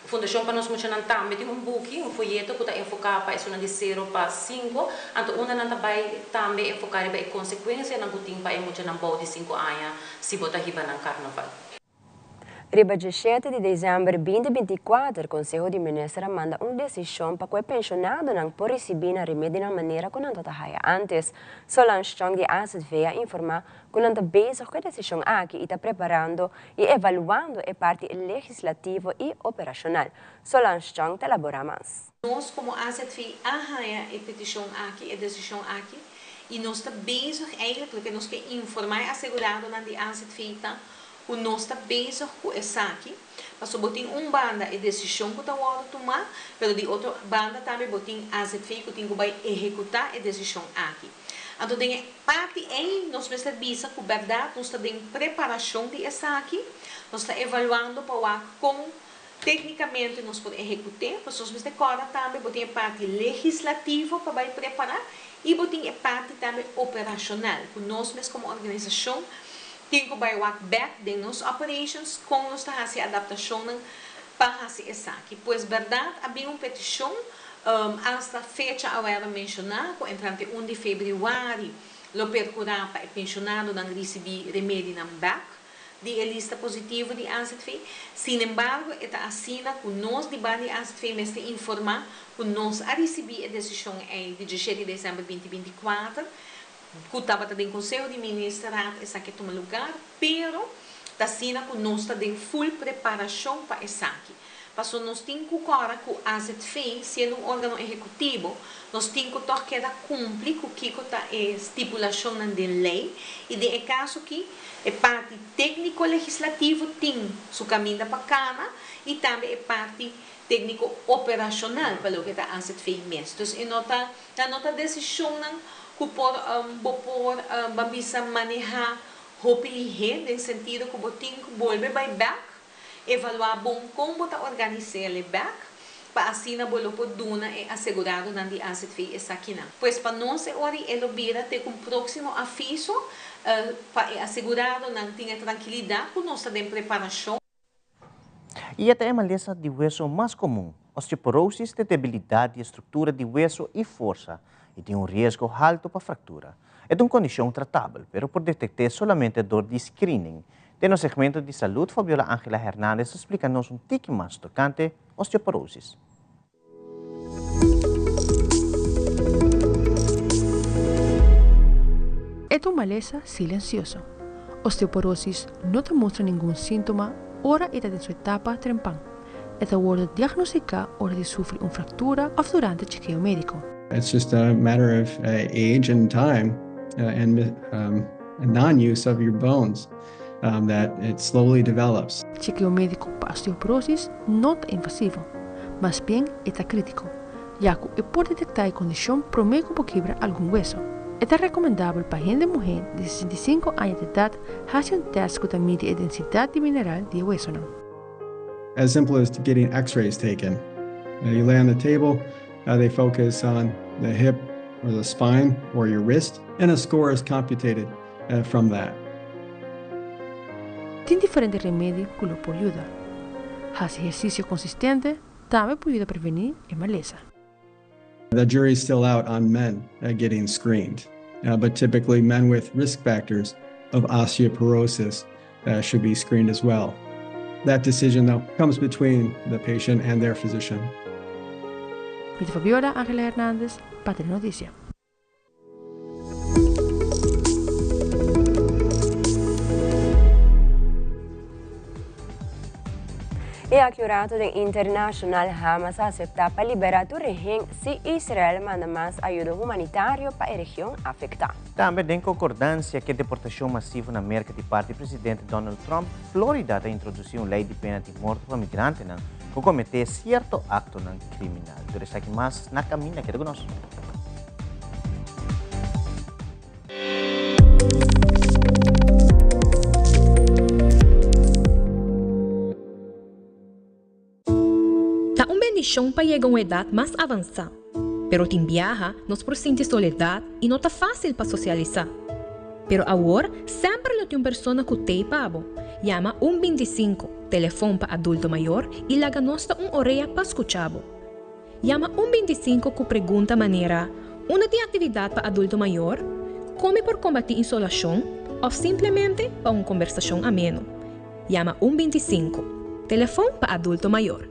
Fundação para nós mencionar também tem book, folheto que está enfocado para isso de 0 para 5, então uma não vai também enfocar em consequência na guting para mencionar de 5 anos se botar riba na carnaval. Riba 17 de dezembro de 2024, o Conselho de Ministros manda uma decisão para que o pensionado não pode receber na remédio na maneira que não está antes. Solange Chong de ACV informar que não está bezig com a decisão aqui e está preparando e avaliando a parte legislativa e operacional. Solange Chong te elabora mais. Nós, como ACV, arranha a petição aqui, a decisão aqui, e nós está bezig eigenlijk, porque nós queremos informar assegurado na de ACV, o nós está bezig com essa aqui, mas botem banda e decisão que está a tomar, mas de outra banda também botem ACV que vai executar a decisão aqui. Então, tem parte em nós estamos bezig com verdade, nós estamos em preparação de essa aqui, nós estamos evaluando para como tecnicamente nós podemos executar, mas nós estamos agora também botem a parte legislativa para preparar e botem a parte também operacional, que nós como organização tem que work back de nos operations com nossa adaptação para essa aqui. Pois verdade, havia uma petição hasta fecha agora mencionar com entrante 1 de fevereiro lo percurar para pensionado não receber remédio na back de lista positiva de ACV. Sin embargo, está assina com nós de base ACV mas te informar que nós a receber a decisão em 17 de dezembro de 2024 que estava em Conselho de Ministros, essa aqui toma lugar, pero está sendo que nós estamos em full preparação para essa aqui. Passou nós temos que agora que a AZF, sendo um órgão executivo, nós temos que cumprir com o que está a estipulação da lei e de caso que a parte técnico-legislativo tem seu caminho para cá e também a parte técnico-operacional para o que está a AZF mesmo. Então, a nossa decisão que por babisa manejar HPIG, no sentido que o tem que voltar back, evaluar bom como está organizar o back, para assim na bolo por duna e assegurado na de ACV essa aqui não. Pois para nós hora elobira ter um próximo aviso para assegurado não tenha tranquilidade que nós estamos em preparação. E até a maleza de hueso mais comum, osteoporose de debilidade de estrutura de hueso e força, e tem um risco alto para fratura. É uma condição tratável, mas por detectar somente dor de screening. No segmento de saúde, Fabiola Ángela Hernández explica-nos tique mais tocante osteoporose. É uma maleza silenciosa. Osteoporosis não demonstra nenhum síntoma, ora está em sua etapa trempão. É hora de diagnosticar hora de sofrer uma fratura ou durante o chequeio médico. It's just a matter of age and time and non-use of your bones that it slowly develops. Chequeio médico para osteoporose não é invasivo, mas bem é crítico, já que pode detectar a condição prometo por quebrar algum hueso. É recomendável para gente mulher de 65 anos de idade fazer teste que mide a densidade de mineral de hueso. As simple as getting x-rays taken. You lay on the table, they focus on the hip or the spine or your wrist, and a score is computed from that. Tem diferentes remédios que lo podem ajudar. Fazer exercício consistente também pode ajudar a prevenir a maleza. The jury's still out on men getting screened, but typically men with risk factors of osteoporosis should be screened as well. That decision, though, comes between the patient and their physician. Fabiola Ángela Hernández, Patria Noticia. E a curato do internacional Hamas acepta para liberar o regime se Israel manda mais ajuda humanitária para a região afetada. Também tem concordância que a deportação massiva na América de parte do presidente Donald Trump, Florida está introduzindo uma lei de pena de morte para migrantes que cometer certo acto criminal. Por isso aqui mais na caminha que conosco. chão para chegar a uma idade mais avançada. Pero tem viaja, nós presente soledade e não tá fácil para socializar. Pero agora, sempre tem uma pessoa que tem pabo. Llama 125, telefone para adulto maior e laga nossa orelha para escuchar. Llama 125 que pergunta maneira, uma de atividade para adulto maior, como por combater insolação ou simplesmente para uma conversação ameno. Llama 125, telefone para adulto maior.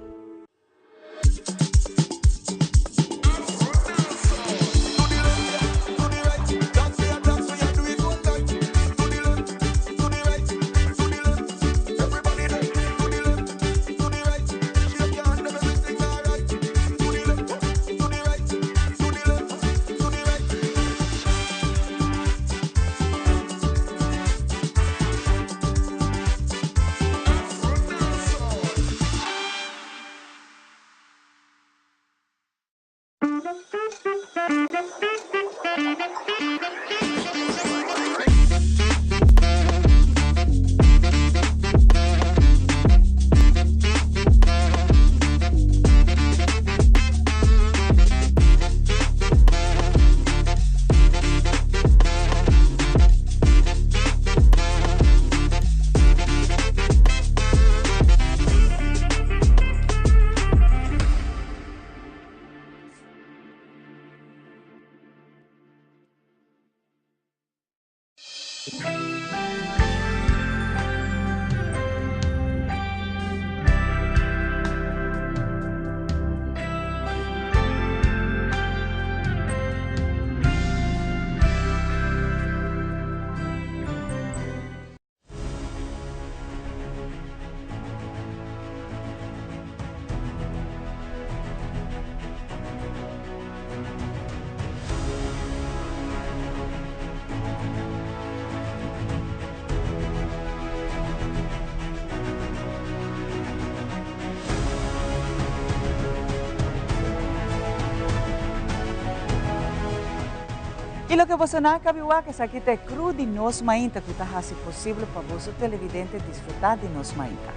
E lo que você não cabiua que aqui te cru de nos mainta que está possível para você televidente desfrutar de nos mainta.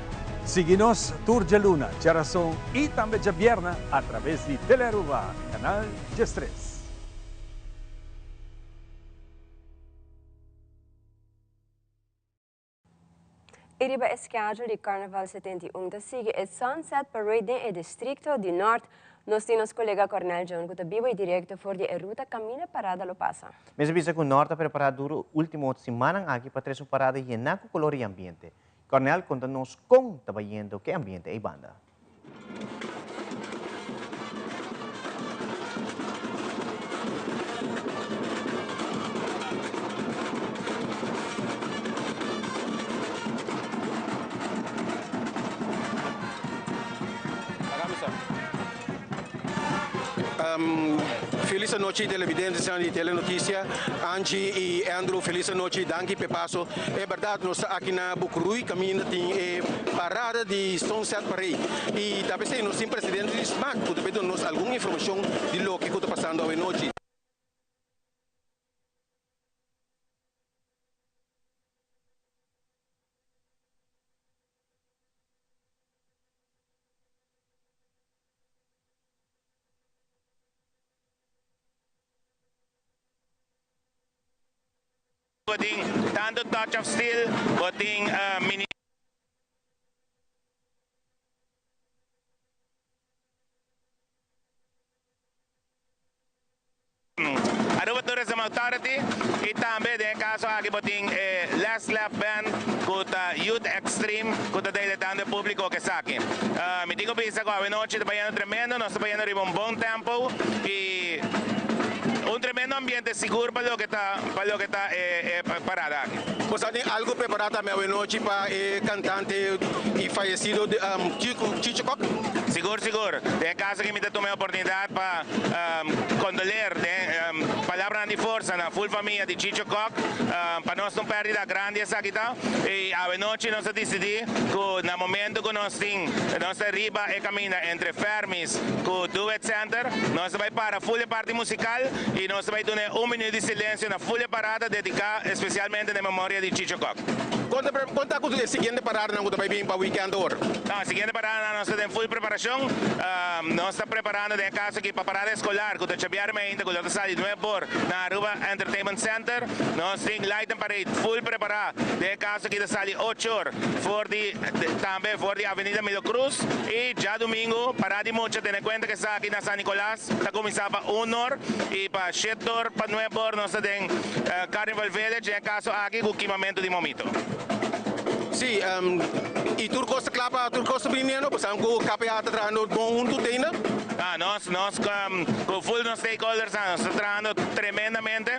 Siga-nos Tour de Luna, Geração e também de Vierna através de Telearuba, canal G3. Iriba schedule de Carnaval 71 da sigue e Sunset Parade e Distrito de Norte. Nós temos colega Cornel John que está vivo e direto for de ruta Camina Parada lo passa. Mesmo bisa que o Norte preparado duro último semana aqui para ter parada e na color e ambiente. Cornel conta-nos como está vendo que ambiente é banda. Feliz noite, televidentes de Telenotícia. Angie e Andrew, feliz noite, danke pe passo. É verdade, nós aqui na Bucrui, caminho tem parada de Sunset Parade. E talvez nós temos presidente de SMAC, que também nos alguma informação de lo que está passando hoje noite. Putting tanto touch of steel, putting mini. Aruba Tourism Authority e também em caso aqui putting last lap band kuta Youth Extreme kuta dele tanto público que saque. Me digo bisa ko a noite de banhando tremendo, nós banhando riba bom tempo e tremendo ambiente seguro para lo que está parada aqui. Você tem algo preparado também hoje para cantante e falecido Chicho Cock? Seguro. Em caso que me tomei a oportunidade para condoler, palavra de força na full família de Chicho Cock, para nós não pérdida grande essa aqui tá. E a noite nós decidimos que no momento que nós temos nossa riba e caminha entre Fermis com o Duet Center, nós vai para a full parte musical e nós vai ter 1 minuto de silêncio na full parada dedicada especialmente na memória de Chicho Cock. Quanto com a seguinte parada não vai vir para o weekend or? A seguinte parada nós temos full preparação. Nós estamos preparando de casa aqui para parada escolar, que o Xavier ainda que o sai de Nuevor na Aruba Entertainment Center. Nós temos light and parade full preparado de casa aqui da sala 8 horas, também for de Avenida Milo Cruz e já domingo parada de mucha tendo em conta que está aqui na San Nicolás, está começando para 1 hora e para 7 horas para 9 horas nós temos Carnival Village em casa aqui com equipamento de momento. Sim, e Turcosta Clapa, Turcosta Menino, passam com o KPA trabalhando bom junto tem, né? Nós com full nos stakeholders, nós estamos trabalhando tremendamente,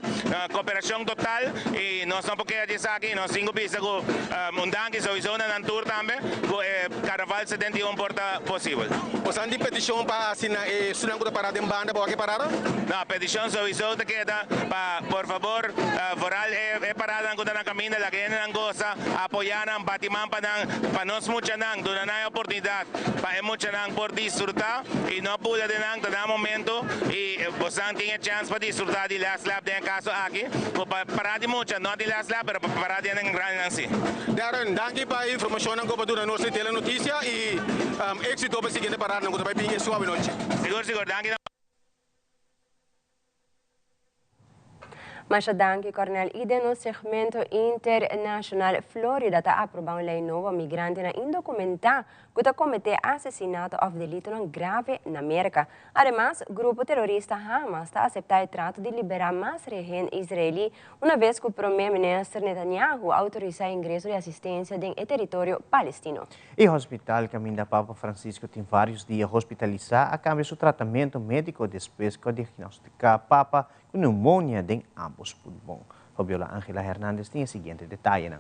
cooperação total e nós não podemos dizer aqui, nós temos que com danke sowieso na tour também, com Carnaval 71 porta possível. Você tem petição para assinar e se não pode parar de banda, pode parar? Não, petição sowieso te queda, por favor, voral é parada na caminho, la que não gosta, apoiar Batiman para nós mucha nang, doon na oportunidade para mucha nang por disfrutar e não pula de nang todo momento e você tem chance para disfrutar de last lap de caso aqui, para de mucha, não de last lap, pero para de nang gran nang si. Darren, danke para a informação que você deu nossa telenotícia e éxito para a seguinte parada, não vai vir suave noite. Seguro, danke. Mas danke Cornel, e no segmento internacional, Florida está aprovando lei nova migrante na indocumentada que está cometer assassinato ou delito grave na América. Además, o grupo terrorista Hamas está aceitando o trato de liberar mais refém israelí, uma vez que o primeiro-ministro Netanyahu autorizou o ingresso de assistência em território palestino. E o hospital Caminho da Papa Francisco tem vários dias hospitalizado a cambio do tratamento médico depois que diagnostica Papa com pneumonia em ambos pulmões. Fabiola Ángela Hernández tem o seguinte detalhe.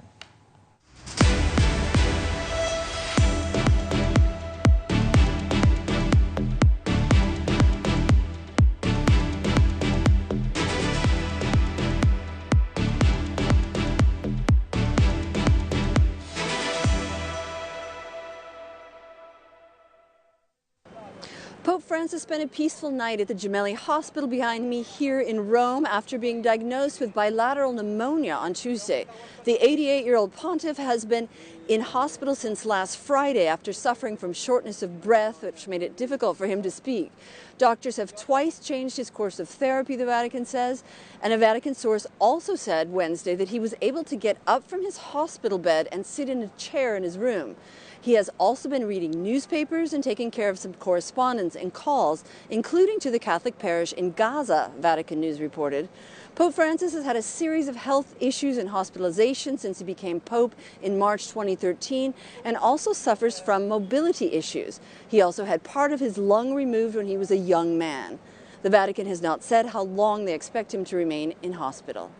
Pope Francis spent a peaceful night at the Gemelli Hospital behind me here in Rome after being diagnosed with bilateral pneumonia on Tuesday. The 88-year-old pontiff has been in hospital since last Friday after suffering from shortness of breath, which made it difficult for him to speak. Doctors have twice changed his course of therapy, the Vatican says, and a Vatican source also said Wednesday that he was able to get up from his hospital bed and sit in a chair in his room. He has also been reading newspapers and taking care of some correspondence and calls, including to the Catholic parish in Gaza, Vatican News reported. Pope Francis has had a series of health issues and hospitalization since he became Pope in March 2013 and also suffers from mobility issues. He also had part of his lung removed when he was a young man. The Vatican has not said how long they expect him to remain in hospital.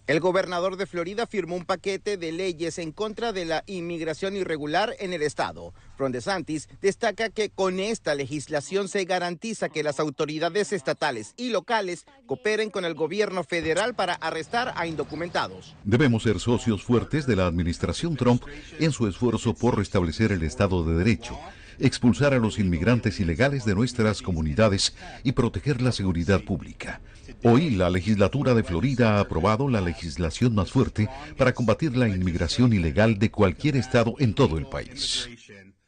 El gobernador de Florida firmó un paquete de leyes en contra de la inmigración irregular en el estado. Ron DeSantis destaca que con esta legislación se garantiza que las autoridades estatales y locales cooperen con el gobierno federal para arrestar a indocumentados. Debemos ser socios fuertes de la administración Trump en su esfuerzo por restablecer el Estado de Derecho, expulsar a los inmigrantes ilegales de nuestras comunidades y proteger la seguridad pública. Hoy la legislatura de Florida ha aprobado la legislación más fuerte para combatir la inmigración ilegal de cualquier estado en todo el país.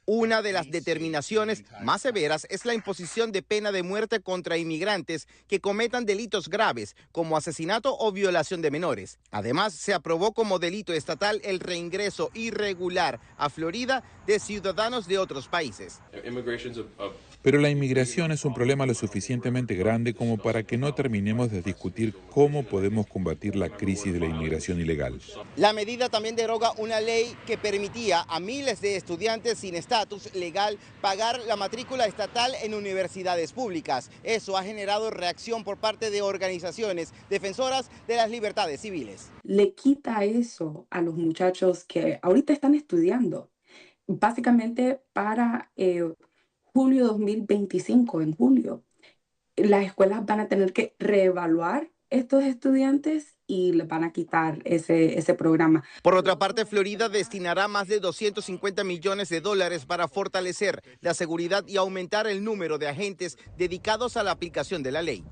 Una de las determinaciones más severas es la imposición de pena de muerte contra inmigrantes que cometan delitos graves, como asesinato o violación de menores. Además, se aprobó como delito estatal el reingreso irregular a Florida de ciudadanos de otros países. Pero la inmigración es un problema lo suficientemente grande como para que no terminemos de discutir cómo podemos combatir la crisis de la inmigración ilegal. La medida también deroga una ley que permitía a miles de estudiantes sin estatus legal pagar la matrícula estatal en universidades públicas. Eso ha generado reacción por parte de organizaciones defensoras de las libertades civiles. Le quita eso a los muchachos que ahorita están estudiando. Básicamente para julio 2025, en julio, las escuelas van a tener que reevaluar estos estudiantes y le van a quitar ese programa. Por otra parte, Florida destinará más de $250 millones para fortalecer la seguridad y aumentar el número de agentes dedicados a la aplicación de la ley.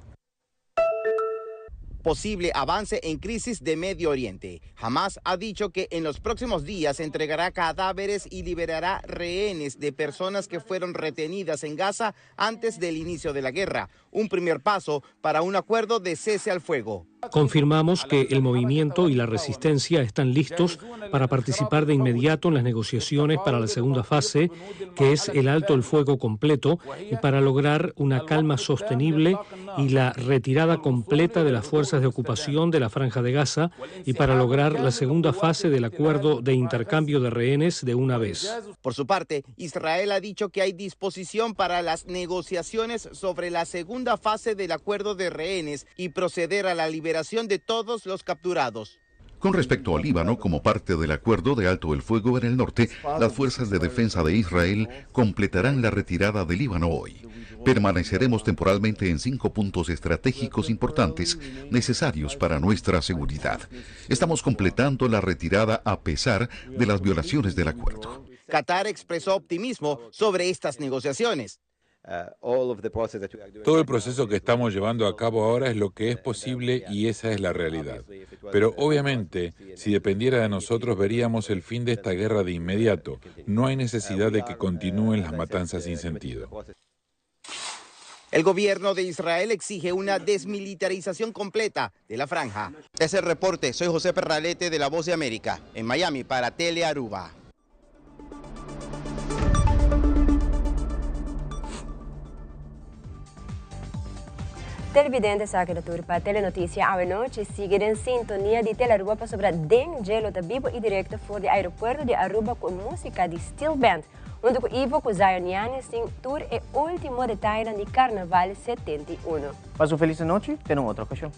Posible avance en crisis de Medio Oriente. Hamas ha dicho que en los próximos días entregará cadáveres y liberará rehenes de personas que fueron retenidas en Gaza antes del inicio de la guerra. Un primer paso para un acuerdo de cese al fuego. Confirmamos que el movimiento y la resistencia están listos para participar de inmediato en las negociaciones para la segunda fase, que es el alto el fuego completo, y para lograr una calma sostenible y la retirada completa de las fuerzas de ocupación de la Franja de Gaza, y para lograr la segunda fase del acuerdo de intercambio de rehenes de una vez. Por su parte, Israel ha dicho que hay disposición para las negociaciones sobre la segunda fase del acuerdo de rehenes y proceder a la liberación de todos los capturados. Con respecto al Líbano, como parte del acuerdo de alto el fuego en el norte, las fuerzas de defensa de Israel completarán la retirada del Líbano hoy. Permaneceremos temporalmente en 5 puntos estratégicos importantes necesarios para nuestra seguridad. Estamos completando la retirada a pesar de las violaciones del acuerdo. Qatar expresó optimismo sobre estas negociaciones. Todo el proceso que estamos llevando a cabo ahora es lo que es posible y esa es la realidad. Pero obviamente, si dependiera de nosotros, veríamos el fin de esta guerra de inmediato. No hay necesidad de que continúen las matanzas sin sentido. El gobierno de Israel exige una desmilitarización completa de la franja. Es el reporte. Soy José Perralete de La Voz de América, en Miami para Tele Aruba. Televidentes aqui da Turpa Telenotícia à noite seguir em sintonia de Telearuba para sobre Den Gelo da Bibo e direto for do aeroporto de Aruba com música de Steel Band, onde o Ivo com Zion Yanis tem tour e último detalhe de Carnaval 71. Paso feliz noche, en otra ocasión.